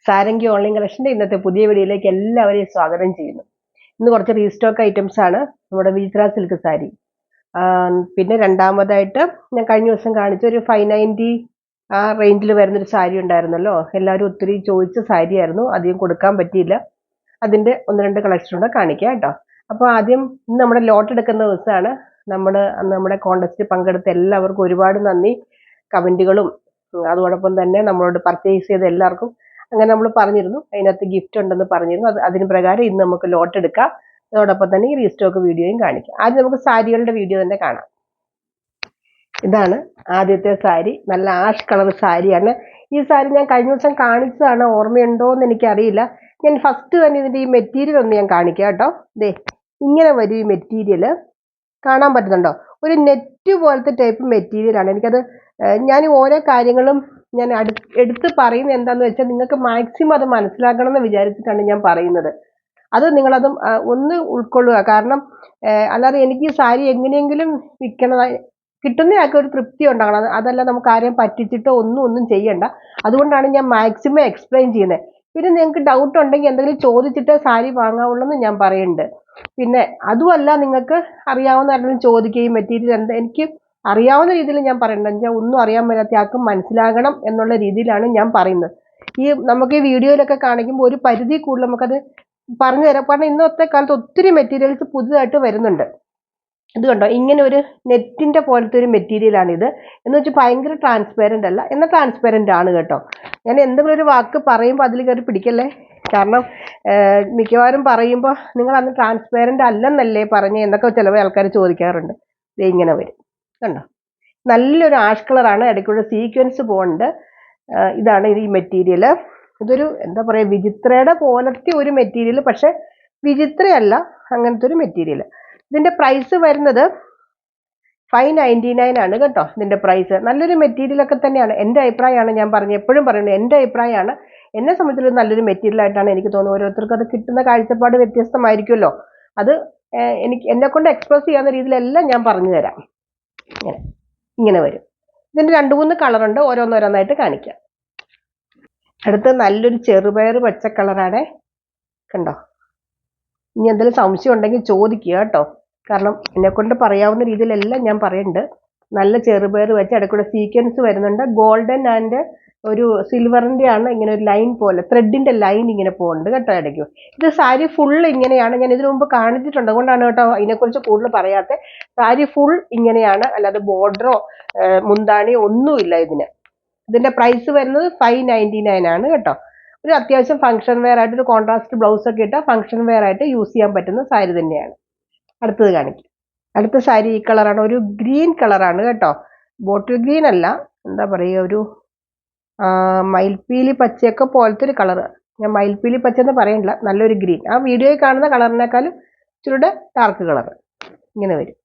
Sarangi online കളക്ഷൻ്റെ ഇന്നത്തെ പുതിയ വീഡിയോയിലേക്ക് എല്ലാവരെയും സ്വാഗതം ചെയ്യുന്നു. ഇന്ന് കുറച്ച് റീസ്റ്റോക്ക് ഐറ്റംസ് ആണ് നമ്മുടെ വിചിത്ര സിൽക്ക് സാരി. പിന്നെ രണ്ടാമതായിട്ട് ഞാൻ കഴിഞ്ഞ ദിവസം കാണിച്ച ഒരു 590 ആ റേഞ്ചിൽ വരുന്നൊരു സാരി ഉണ്ടായിരുന്നല്ലോ, എല്ലാവരും ഒത്തിരി ചോദിച്ച സാരി ആയിരുന്നു, അധികം കൊടുക്കാൻ പറ്റിയില്ല. അതിൻ്റെ ഒന്ന് രണ്ട് കളക്ഷൻ കൂടെ കാണിക്കാം കേട്ടോ. അപ്പോൾ ആദ്യം ഇന്ന് നമ്മുടെ ലോട്ട് എടുക്കുന്ന ദിവസമാണ്. നമ്മുടെ കോൺടെസ്റ്റിൽ പങ്കെടുത്ത എല്ലാവർക്കും ഒരുപാട് നന്ദി. കമൻറ്റുകളും അതോടൊപ്പം തന്നെ നമ്മളോട് പർച്ചേസ് ചെയ്ത എല്ലാവർക്കും അങ്ങനെ നമ്മൾ പറഞ്ഞിരുന്നു, അതിനകത്ത് ഗിഫ്റ്റ് ഉണ്ടെന്ന് പറഞ്ഞിരുന്നു. അതിന് പ്രകാരം ഇന്ന് നമുക്ക് ലോട്ട് എടുക്കാം. അതോടൊപ്പം തന്നെ ഈ റീസ്റ്റോക്ക് വീഡിയോയും കാണിക്കാം. ആദ്യം നമുക്ക് സാരികളുടെ വീഡിയോ തന്നെ കാണാം. ഇതാണ് ആദ്യത്തെ സാരി, നല്ല ആഷ് കളർ സാരിയാണ്. ഈ സാരി ഞാൻ കഴിഞ്ഞ ദിവസം കാണിച്ചതാണ്, ഓർമ്മയുണ്ടോ എന്ന് എനിക്കറിയില്ല. ഞാൻ ഫസ്റ്റ് തന്നെ ഇതിൻ്റെ ഈ മെറ്റീരിയൽ ഒന്ന് ഞാൻ കാണിക്കാം കേട്ടോ. ദേ ഇങ്ങനെ വരും ഈ മെറ്റീരിയൽ, കാണാൻ പറ്റുന്നുണ്ടോ? ഒരു നെറ്റ് പോലത്തെ ടൈപ്പ് മെറ്റീരിയലാണ്. എനിക്കത് ഞാൻ ഓരോ കാര്യങ്ങളും ഞാൻ എടുത്ത് പറയുന്നത് എന്താണെന്ന് വെച്ചാൽ നിങ്ങൾക്ക് മാക്സിമം അത് മനസ്സിലാക്കണം എന്ന് വിചാരിച്ചിട്ടാണ് ഞാൻ പറയുന്നത്. അത് നിങ്ങളത് ഒന്ന് ഉൾക്കൊള്ളുക. കാരണം അല്ലാതെ എനിക്ക് ഈ സാരി എങ്ങനെയെങ്കിലും വിൽക്കണതായി കിട്ടുന്നയാൾക്ക് ഒരു തൃപ്തി ഉണ്ടാകണം. അതല്ല നമുക്ക് ആരെയും പറ്റിച്ചിട്ടോ ഒന്നും ചെയ്യണ്ട. അതുകൊണ്ടാണ് ഞാൻ മാക്സിമം എക്സ്പ്ലെയിൻ ചെയ്യുന്നത്. പിന്നെ നിങ്ങൾക്ക് ഡൗട്ട് ഉണ്ടെങ്കിൽ എന്തെങ്കിലും ചോദിച്ചിട്ട് സാരി വാങ്ങാവുള്ളൂ എന്ന് ഞാൻ പറയുന്നുണ്ട്. പിന്നെ അതുമല്ല, നിങ്ങൾക്ക് അറിയാവുന്ന ആരെങ്കിലും ചോദിക്കുകയും മെറ്റീരിയൽ എന്താ എനിക്ക് അറിയാവുന്ന രീതിയിൽ ഞാൻ പറയുന്നത്, ഞാൻ ഒന്നും അറിയാൻ മേലാത്ത ആൾക്കും മനസ്സിലാകണം എന്നുള്ള രീതിയിലാണ് ഞാൻ പറയുന്നത്. നമുക്ക് ഈ വീഡിയോയിലൊക്കെ കാണിക്കുമ്പോൾ ഒരു പരിധി കൂടുതൽ നമുക്കത് പറഞ്ഞു തരാം. കാരണം ഇന്നത്തെ കാലത്ത് ഒത്തിരി മെറ്റീരിയൽസ് പുതുതായിട്ട് വരുന്നുണ്ട്. ഇത് കണ്ടോ, ഇങ്ങനെ ഒരു നെറ്റിന്റെ പോലത്തെ ഒരു മെറ്റീരിയലാണിത്. എന്ന് വെച്ചാൽ ഭയങ്കര ട്രാൻസ്പെറൻ്റ് അല്ല, എന്നാൽ ട്രാൻസ്പെറൻ്റ് ആണ് കേട്ടോ. ഞാൻ എന്തെങ്കിലും ഒരു വാക്ക് പറയുമ്പോൾ അതിൽ കയറി പിടിക്കല്ലേ. കാരണം മിക്കവാറും പറയുമ്പോൾ നിങ്ങൾ അന്ന് ട്രാൻസ്പെറൻ്റ് അല്ലെന്നല്ലേ പറഞ്ഞ് എന്നൊക്കെ ചില ആൾക്കാർ ചോദിക്കാറുണ്ട്. ഇത് ഇങ്ങനെ വരും കണ്ടോ, നല്ലൊരു ആഷ് കളറാണ്, ഇടയ്ക്കൂടെ സീക്വൻസ് പോകുന്നുണ്ട്. ഇതാണ് ഈ മെറ്റീരിയൽ. ഇതൊരു എന്താ പറയുക, വിചിത്രയുടെ പോലത്തെ ഒരു മെറ്റീരിയൽ, പക്ഷെ വിചിത്രയല്ല, അങ്ങനത്തെ ഒരു മെറ്റീരിയൽ. ഇതിൻ്റെ പ്രൈസ് വരുന്നത് 599 ആണ് കേട്ടോ. ഇതിൻ്റെ പ്രൈസ് നല്ലൊരു മെറ്റീരിയലൊക്കെ തന്നെയാണ്. എൻ്റെ അഭിപ്രായമാണ്, ഞാൻ പറഞ്ഞു എപ്പോഴും പറയുന്നത് എൻ്റെ അഭിപ്രായമാണ്. എന്നെ സംബന്ധിച്ചൊരു നല്ലൊരു മെറ്റീരിയൽ ആയിട്ടാണ് എനിക്ക് തോന്നുന്നത്. ഓരോരുത്തർക്കും അത് കിട്ടുന്ന കാഴ്ചപ്പാട് വ്യത്യസ്തമായിരിക്കുമല്ലോ. അത് എന്നെക്കൊണ്ട് എക്സ്പ്രസ് ചെയ്യാവുന്ന രീതിയിലെല്ലാം ഞാൻ പറഞ്ഞു തരാം. ഇങ്ങനെ വരും. ഇതിൻ്റെ 2-3 കളറുണ്ട്, ഓരോന്നോരോന്നായിട്ട് കാണിക്കാം. അടുത്ത് നല്ലൊരു ചെറുപയർ പച്ച കളറാണ്, കണ്ടോ. ഇനി എന്തെങ്കിലും സംശയം ഉണ്ടെങ്കിൽ ചോദിക്കുക കേട്ടോ. കാരണം എന്നെക്കൊണ്ട് പറയാവുന്ന രീതിയിലെല്ലാം ഞാൻ പറയുന്നുണ്ട്. നല്ല ചെറുപയർ വെച്ച് ഇടയ്ക്കൂടെ സീക്വൻസ് വരുന്നുണ്ട്. ഗോൾഡൻ ആൻഡ് ഒരു സിൽവറിൻ്റെ ആണ്, ഇങ്ങനെ ഒരു ലൈൻ പോലെ ത്രെഡിൻ്റെ ലൈൻ ഇങ്ങനെ പോകുന്നുണ്ട് കേട്ടോ ഇടയ്ക്ക്. ഇത് സാരി ഫുൾ ഇങ്ങനെയാണ്, ഞാൻ ഇതിനു മുമ്പ് കാണിച്ചിട്ടുണ്ട്, അതുകൊണ്ടാണ് കേട്ടോ അതിനെക്കുറിച്ച് കൂടുതൽ പറയാത്തത്. സാരി ഫുൾ ഇങ്ങനെയാണ്, അല്ലാതെ ബോർഡറോ മുന്താണിയോ ഒന്നുമില്ല ഇതിന്. ഇതിൻ്റെ പ്രൈസ് വരുന്നത് 599 ആണ് കേട്ടോ. ഒരു അത്യാവശ്യം ഫംഗ്ഷൻ വെയർ ആയിട്ട് ഒരു കോൺട്രാസ്റ്റ് ബ്ലൗസ് ഒക്കെ ഇട്ടാൽ ഫംഗ്ഷൻ വെയർ ആയിട്ട് യൂസ് ചെയ്യാൻ പറ്റുന്ന സാരി തന്നെയാണ്. അടുത്തത് കാണിക്കും. അടുത്ത സാരി ഈ കളറാണ്, ഒരു ഗ്രീൻ കളറാണ് കേട്ടോ. ബോട്ടിൽ ഗ്രീൻ അല്ല, എന്താ പറയുക, ഒരു മയിൽപ്പീലി പച്ചയൊക്കെ പോലത്തെ ഒരു കളറ്. ഞാൻ മയിൽപ്പീലി പച്ച എന്ന് പറയുന്നില്ല, നല്ലൊരു ഗ്രീൻ. ആ വീഡിയോയിൽ കാണുന്ന കളറിനേക്കാളും ഇച്ചിരി ഡാർക്ക് കളർ ഇങ്ങനെ വരും.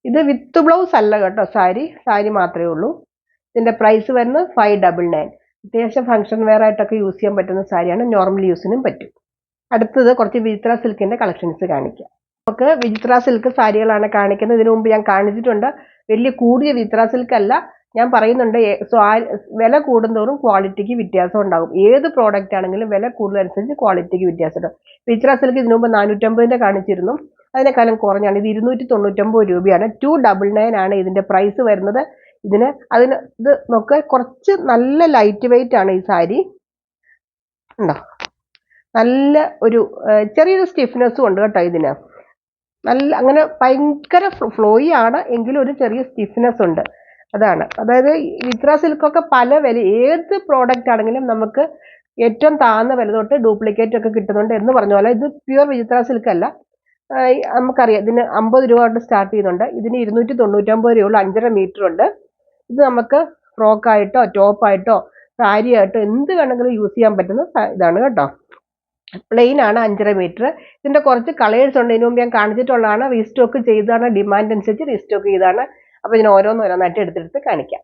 ഇത് വിത്ത് ബ്ലൗസ് അല്ല കേട്ടോ, സാരി മാത്രമേ ഉള്ളൂ. ഇതിൻ്റെ പ്രൈസ് വരുന്നത് 599. അത്യാവശ്യം ഫംഗ്ഷൻ വെയർ ആയിട്ടൊക്കെ യൂസ് ചെയ്യാൻ പറ്റുന്ന സാരിയാണ്, നോർമൽ യൂസിനും പറ്റും. അടുത്തത് കുറച്ച് വിചിത്ര സിൽക്കിൻ്റെ കളക്ഷൻസ് കാണിക്കാം. നമുക്ക് വിചിത്ര സിൽക്ക് സാരികളാണ് കാണിക്കുന്നത്. ഇതിനു മുമ്പ് ഞാൻ കാണിച്ചിട്ടുണ്ട്. വലിയ കൂടിയ വിചിത്ര സിൽക്ക് അല്ല, ഞാൻ പറയുന്നുണ്ട്. വില കൂടുന്തോറും ക്വാളിറ്റിക്ക് വ്യത്യാസം ഉണ്ടാകും. ഏത് പ്രോഡക്റ്റ് ആണെങ്കിലും വില കൂടുതലനുസരിച്ച് ക്വാളിറ്റിക്ക് വ്യത്യാസം ഉണ്ടാകും. വിചിത്ര സിൽക്ക് ഇതിനു മുമ്പ് 450 കാണിച്ചിരുന്നു, അതിനേക്കാളും കുറഞ്ഞാണ്. ഇത് 299 രൂപയാണ്. 299 ആണ് ഇതിൻ്റെ പ്രൈസ് വരുന്നത്. ഇത് നോക്കുക, കുറച്ച് നല്ല ലൈറ്റ് വെയിറ്റ് ആണ് ഈ സാരി, ഉണ്ടോ. നല്ല ഒരു ചെറിയൊരു സ്റ്റിഫ്നെസ്സും ഉണ്ട് കേട്ടോ ഇതിന്. നല്ല അങ്ങനെ ഭയങ്കര ഫ്ലോയി ആണ്, എങ്കിലും ഒരു ചെറിയ സ്റ്റിഫ്നെസ് ഉണ്ട്. അതായത് വിചിത്ര സിൽക്കൊക്കെ പല വില, ഏത് പ്രോഡക്റ്റ് ആണെങ്കിലും നമുക്ക് ഏറ്റവും താഴ്ന്ന വില തൊട്ട് ഡ്യൂപ്ലിക്കേറ്റ് ഒക്കെ കിട്ടുന്നുണ്ട് എന്ന് പറഞ്ഞ പോലെ ഇത് പ്യുവർ വിചിത്ര സിൽക്ക് അല്ല. നമുക്കറിയാം, ഇതിന് 50 രൂപ തൊട്ട് സ്റ്റാർട്ട് ചെയ്യുന്നുണ്ട്. ഇതിന് 299 രൂപയുള്ള 5.5 മീറ്റർ ഉണ്ട്. ഇത് നമുക്ക് ഫ്രോക്കായിട്ടോ ടോപ്പായിട്ടോ സാരി ആയിട്ടോ എന്ത് വേണമെങ്കിലും യൂസ് ചെയ്യാൻ പറ്റുന്ന ഇതാണ് കേട്ടോ. പ്ലെയിൻ ആണ്, 5.5 മീറ്റർ. ഇതിൻ്റെ കുറച്ച് കളേഴ്സ് ഉണ്ട്, ഇതിനു മുമ്പ് ഞാൻ കാണിച്ചിട്ടുള്ളതാണ്. റീസ്റ്റോക്ക് ചെയ്താണ്, ഡിമാൻഡ് അനുസരിച്ച് റീസ്റ്റോക്ക് ചെയ്താണ്. അപ്പോൾ ഇതിന് ഓരോന്നോരോന്നായിട്ട് എടുത്തെടുത്ത് കാണിക്കാം.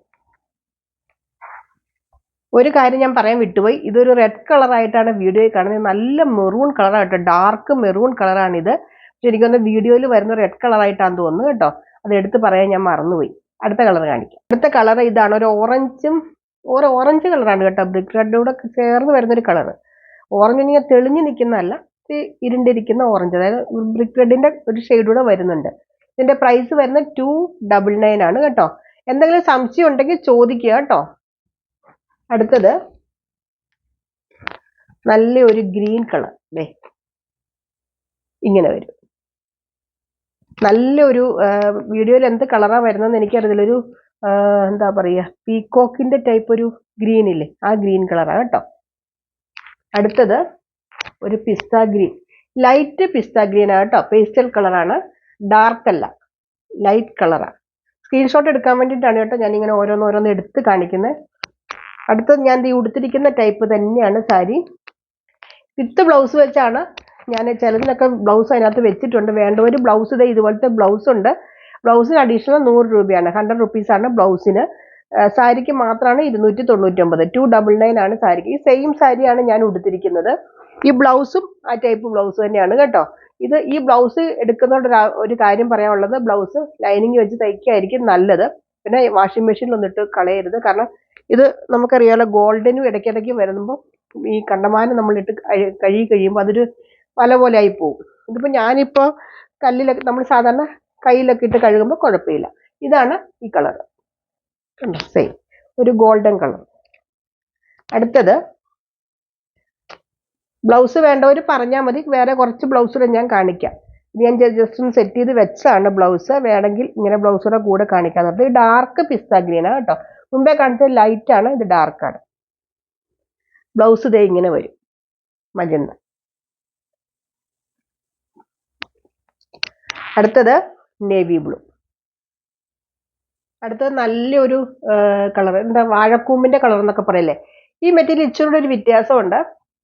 ഒരു കാര്യം ഞാൻ പറയാൻ വിട്ടുപോയി, ഇതൊരു റെഡ് കളറായിട്ടാണ് വീഡിയോയിൽ കാണുന്നത്. നല്ല മെറൂൺ കളറായിട്ട്, ഡാർക്ക് മെറൂൺ കളറാണിത്. പക്ഷെ എനിക്കൊന്ന് വീഡിയോയിൽ വരുന്ന റെഡ് കളറായിട്ടാണെന്ന് തോന്നുന്നു കേട്ടോ. അത് എടുത്ത് പറയാൻ ഞാൻ മറന്നുപോയി. അടുത്ത കളർ കാണിക്കാം. അടുത്ത കളർ ഇതാണ്, ഒരു ഓറഞ്ചും ഓറഞ്ച് കളറാണ് കേട്ടോ, ബ്രിക്ക് റെഡിനോട് ചേർന്ന് വരുന്നൊരു കളറ്. ഓറഞ്ച് ഇങ്ങനെ തെളിഞ്ഞ് നിൽക്കുന്നതല്ല, ഇരുണ്ടിരിക്കുന്ന ഓറഞ്ച്, അതായത് ബ്രിക്ക് റെഡിന്റെ ഒരു ഷെയ്ഡ് കൂടെ വരുന്നുണ്ട്. ഇതിന്റെ പ്രൈസ് വരുന്നത് 299 ആണ് കേട്ടോ. എന്തെങ്കിലും സംശയം ഉണ്ടെങ്കിൽ ചോദിക്കുക കേട്ടോ. അടുത്തത് നല്ലൊരു ഗ്രീൻ കളർ, ഇങ്ങനെ വരും. നല്ലൊരു വീഡിയോയിൽ എന്ത് കളറാ വരുന്നതെന്ന് എനിക്കറിയില്ല. ഒരു എന്താ പറയുക, പീകോക്കിന്റെ ടൈപ്പ് ഒരു ഗ്രീൻ ഇല്ലേ, ആ ഗ്രീൻ കളറാണ് കേട്ടോ. അടുത്തത് ഒരു പിസ്ത ഗ്രീൻ, ലൈറ്റ് പിസ്ത ഗ്രീൻ ആണ് കേട്ടോ. പേസ്റ്റൽ കളറാണ്, ഡാർക്ക് അല്ല, ലൈറ്റ് കളറാണ്. സ്ക്രീൻഷോട്ട് എടുക്കാൻ വേണ്ടിയിട്ടാണ് കേട്ടോ ഞാനിങ്ങനെ ഓരോന്നോരോന്ന് എടുത്ത് കാണിക്കുന്നത്. അടുത്തത് ഞാൻ ഈ ഉടുത്തിരിക്കുന്ന ടൈപ്പ് തന്നെയാണ് സാരി. വിത്ത് ബ്ലൗസ് വെച്ചാണ് ഞാൻ, ചിലതിനൊക്കെ ബ്ലൗസ് അതിനകത്ത് വെച്ചിട്ടുണ്ട്. വേണ്ട ഒരു ബ്ലൗസ് ഇതുപോലത്തെ ബ്ലൗസ് ഉണ്ട്. ബ്ലൗസിന് അഡീഷണൽ 100 രൂപയാണ്, 100 റുപ്പീസാണ് ബ്ലൗസിന്. സാരിക്ക് മാത്രമാണ് 299, 299 ആണ് സാരിക്ക്. ഈ സെയിം സാരിയാണ് ഞാൻ ഉടുത്തിരിക്കുന്നത്. ഈ ബ്ലൗസും ആ ടൈപ്പ് ബ്ലൗസ് തന്നെയാണ് കേട്ടോ. ഈ ബ്ലൗസ് എടുക്കുന്നതോട് ഒരു കാര്യം പറയാനുള്ളത്, ബ്ലൗസ് ലൈനിങ് വെച്ച് തയ്ക്കായിരിക്കും നല്ലത്. പിന്നെ വാഷിംഗ് മെഷീനിൽ ഒന്നിട്ട് കളയരുത്. കാരണം ഇത് നമുക്കറിയാലോ, ഗോൾഡനും ഇടയ്ക്കിടയ്ക്ക് വരുമ്പോൾ ഈ കണ്ടമാനം നമ്മളിട്ട് കഴുകി കഴിയുമ്പോൾ അതൊരു പല പോലെ ആയി പോകും. ഇതിപ്പോൾ ഞാനിപ്പോൾ കല്ലിലൊക്കെ, നമ്മൾ സാധാരണ കയ്യിലൊക്കെ ഇട്ട് കഴുകുമ്പോൾ കുഴപ്പമില്ല. ഇതാണ് ഈ കളർ, സെയിം ഒരു ഗോൾഡൻ കളർ. അടുത്തത് ബ്ലൗസ് വേണ്ടവർ പറഞ്ഞാൽ മതി, വേറെ കുറച്ച് ബ്ലൗസ് ഞാൻ കാണിക്കാം. ഇത് ഞാൻ ജസ്റ്റ് ഒന്ന് സെറ്റ് ചെയ്ത് വെച്ചാണ് ബ്ലൗസ്. വേണമെങ്കിൽ ഇങ്ങനെ ബ്ലൗസുടെ കൂടെ കാണിക്കാൻ നോക്കാം. ഇത് ഡാർക്ക് പിസ്ത ഗ്രീൻ ആണ് കേട്ടോ. മുമ്പേ കാണിച്ചത് ലൈറ്റ് ആണ്, ഇത് ഡാർക്കാണ്. ബ്ലൗസ് ഇതേ ഇങ്ങനെ വരും, മജന്ത. അടുത്തത് നേവി ബ്ലൂ. അടുത്തത് നല്ലൊരു കളർ, എന്താ വാഴക്കൂമ്പിന്റെ കളർ എന്നൊക്കെ പറയല്ലേ. ഈ മെറ്റീരിയൽ ഇച്ചിരി ഒരു വ്യത്യാസമുണ്ട്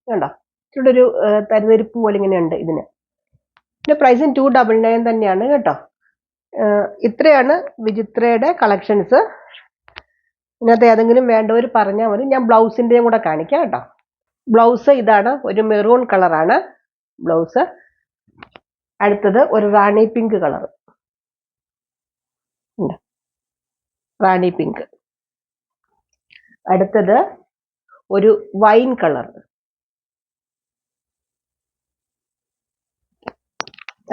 കണ്ടോ, ഇച്ചിരി ഒരു തരിതരിപ്പ് പോലെ ഇങ്ങനെ ഉണ്ട് ഇതിന്. ഇതിന്റെ പ്രൈസും 299 തന്നെയാണ് കേട്ടോ. ഇത്രയാണ് വിചിത്രയുടെ കളക്ഷൻസ്. ഇതിനകത്ത് ഏതെങ്കിലും വേണ്ടവർ പറഞ്ഞാൽ മതി, ഞാൻ ബ്ലൗസിന്റെയും കൂടെ കാണിക്കാം കേട്ടോ. ബ്ലൗസ് ഇതാണ്, ഒരു മെറൂൺ കളറാണ് ബ്ലൗസ്. അടുത്തത് ഒരു റാണി പിങ്ക് കളർ, റാണി പിങ്ക്. അടുത്തത് ഒരു വൈൻ കളർ.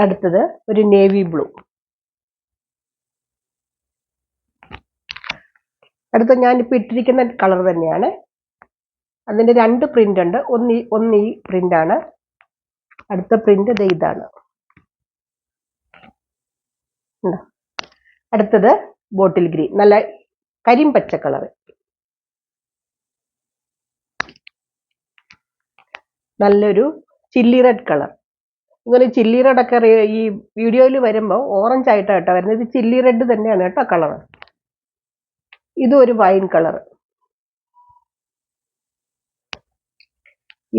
അടുത്തത് ഒരു നേവി ബ്ലൂ. അടുത്ത ഞാനിപ്പോൾ ഇട്ടിരിക്കുന്ന കളർ തന്നെയാണ്. അതിൻ്റെ 2 പ്രിന്റ് ഉണ്ട്. ഒന്ന് ഈ പ്രിന്റ് ആണ്, അടുത്ത പ്രിന്റ് ഇതാണ്. അടുത്തത് ബോട്ടിൽ ഗ്രീൻ, നല്ല കരിമ്പച്ച കളർ. നല്ലൊരു ചില്ലി റെഡ് കളർ. ഇങ്ങനെ ചില്ലി റെഡ് ഒക്കെ ഈ വീഡിയോയിൽ വരുമ്പോൾ ഓറഞ്ച് ആയിട്ടാണ് കേട്ടോ വരുന്നത്. ഇത് ചില്ലി റെഡ് തന്നെയാണ് കേട്ടോ കളർ. ഇതും ഒരു വൈൻ കളർ.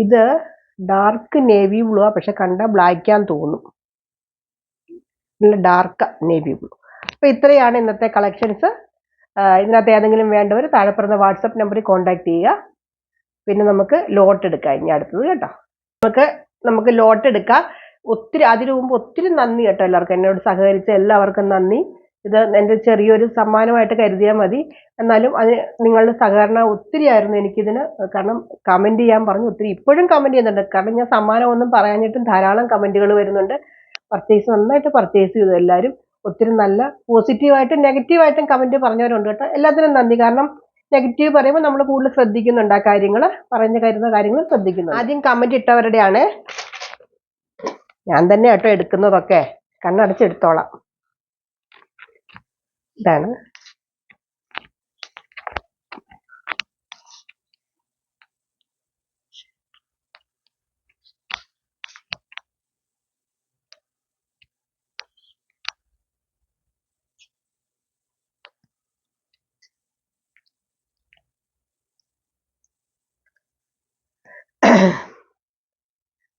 ഇത് ഡാർക്ക് നേവി ബ്ലൂ ആ, പക്ഷെ കണ്ട ബ്ലാക്ക് ആണെന്ന് തോന്നും. നല്ല ഡാർക്ക് നേവി ബ്ലൂ. അപ്പൊ ഇത്രയാണ് ഇന്നത്തെ കളക്ഷൻസ്. ഇതിനകത്ത് ഏതെങ്കിലും വേണ്ടവർ താഴെ പറഞ്ഞ വാട്സപ്പ് നമ്പറിൽ കോൺടാക്ട് ചെയ്യുക. പിന്നെ നമുക്ക് ലോട്ട് എടുക്കാം ഇനി അടുത്തത് കേട്ടോ. നമുക്ക് ലോട്ട് എടുക്കാം. അതിനു മുമ്പ് ഒത്തിരി നന്ദി കേട്ടോ എല്ലാവർക്കും, എന്നോട് സഹകരിച്ച എല്ലാവർക്കും നന്ദി. ഇത് എൻ്റെ ചെറിയൊരു സമ്മാനമായിട്ട് കരുതിയാൽ മതി. എന്നാലും അതിന് നിങ്ങളുടെ സഹകരണം ഒത്തിരി ആയിരുന്നു എനിക്കിതിന്. കാരണം കമന്റ് ചെയ്യാൻ പറഞ്ഞു, ഒത്തിരി ഇപ്പോഴും കമന്റ് ചെയ്യുന്നുണ്ട്. കാരണം ഞാൻ സമ്മാനം ഒന്നും പറയാഞ്ഞിട്ടും ധാരാളം കമന്റുകൾ വരുന്നുണ്ട്. നന്നായിട്ട് പർച്ചേസ് ചെയ്തു എല്ലാവരും. ഒത്തിരി നല്ല പോസിറ്റീവായിട്ടും നെഗറ്റീവായിട്ടും കമന്റ് പറഞ്ഞവരുണ്ട് കേട്ടോ. എല്ലാത്തിനും നന്ദി. കാരണം നെഗറ്റീവ് പറയുമ്പോൾ നമ്മൾ കൂടുതൽ ശ്രദ്ധിക്കുന്നുണ്ട്, ആ കാര്യങ്ങൾ കരുതുന്ന കാര്യങ്ങൾ ശ്രദ്ധിക്കുന്നു. ആദ്യം കമന്റ് ഇട്ടവരുടെയാണ്, ഞാൻ തന്നെ കേട്ടോ എടുക്കുന്നതൊക്കെ, കണ്ണടച്ചെടുത്തോളാം. ഇതാണ്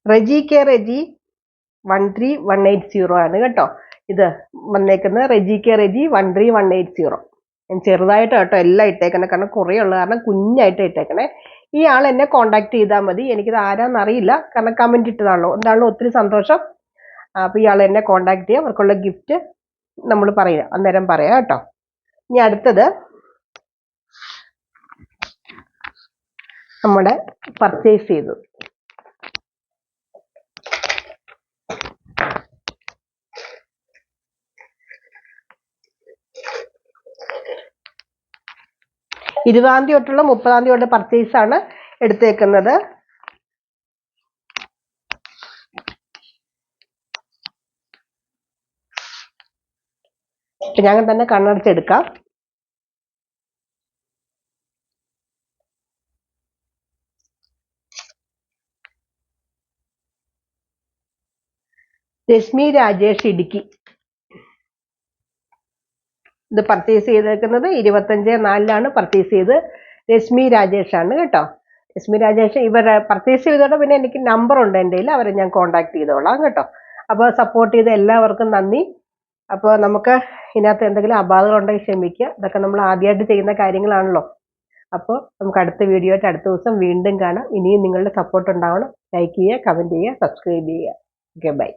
റെജി 13180 ആണ് കേട്ടോ. ഇത് വന്നേക്കുന്നത് റെജി 13180. ഞാൻ ചെറുതായിട്ട് കേട്ടോ എല്ലാം ഇട്ടേക്കണേ, കാരണം കുറേ ഉള്ള കാരണം കുഞ്ഞായിട്ട് ഇട്ടേക്കണേ. ഈ ആൾ എന്നെ കോണ്ടാക്ട് ചെയ്താൽ മതി. എനിക്കിത് ആരാന്ന് അറിയില്ല, കാരണം കമന്റ് ഇട്ടതാണല്ലോ. എന്താണല്ലോ ഒത്തിരി സന്തോഷം. അപ്പൊ ഇയാൾ എന്നെ കോണ്ടാക്ട് ചെയ്യുക, അവർക്കുള്ള ഗിഫ്റ്റ് നമ്മൾ പറയാം, അന്നേരം പറയാം കേട്ടോ. ഇനി അടുത്തത് നമ്മുടെ പർച്ചേസ് ചെയ്തത്. ഇരുപതാം തീയതി തൊട്ടുള്ള 30-ാം തീയതി തൊട്ട് പർച്ചേസ് ആണ് എടുത്തേക്കുന്നത്. ഞങ്ങൾ തന്നെ കണ്ണടച്ചെടുക്കാം. രശ്മി രാജേഷ്, ഇടുക്കി. ഇത് പർച്ചേസ് ചെയ്തേക്കുന്നത് 25/4 പർച്ചേസ് ചെയ്ത്. രശ്മി രാജേഷ് ആണ് കേട്ടോ. രശ്മി രാജേഷ് ഇവരെ പർച്ചേസ് ചെയ്തോടെ പിന്നെ എനിക്ക് നമ്പർ ഉണ്ട് എൻ്റെ കയ്യിൽ, അവരെ ഞാൻ കോൺടാക്ട് ചെയ്തോളാം കേട്ടോ. അപ്പോൾ സപ്പോർട്ട് ചെയ്ത എല്ലാവർക്കും നന്ദി. അപ്പോൾ നമുക്ക് ഇതിനകത്ത് എന്തെങ്കിലും അപാകതകളുണ്ടെങ്കിൽ ക്ഷമിക്കുക. ഇതൊക്കെ നമ്മൾ ആദ്യമായിട്ട് ചെയ്യുന്ന കാര്യങ്ങളാണല്ലോ. അപ്പോൾ നമുക്ക് അടുത്ത വീഡിയോ ആയിട്ട് അടുത്ത ദിവസം വീണ്ടും കാണാം. ഇനിയും നിങ്ങളുടെ സപ്പോർട്ട് ഉണ്ടാവണം. ലൈക്ക് ചെയ്യുക, കമൻറ്റ് ചെയ്യുക, സബ്സ്ക്രൈബ് ചെയ്യുക. Okay, by.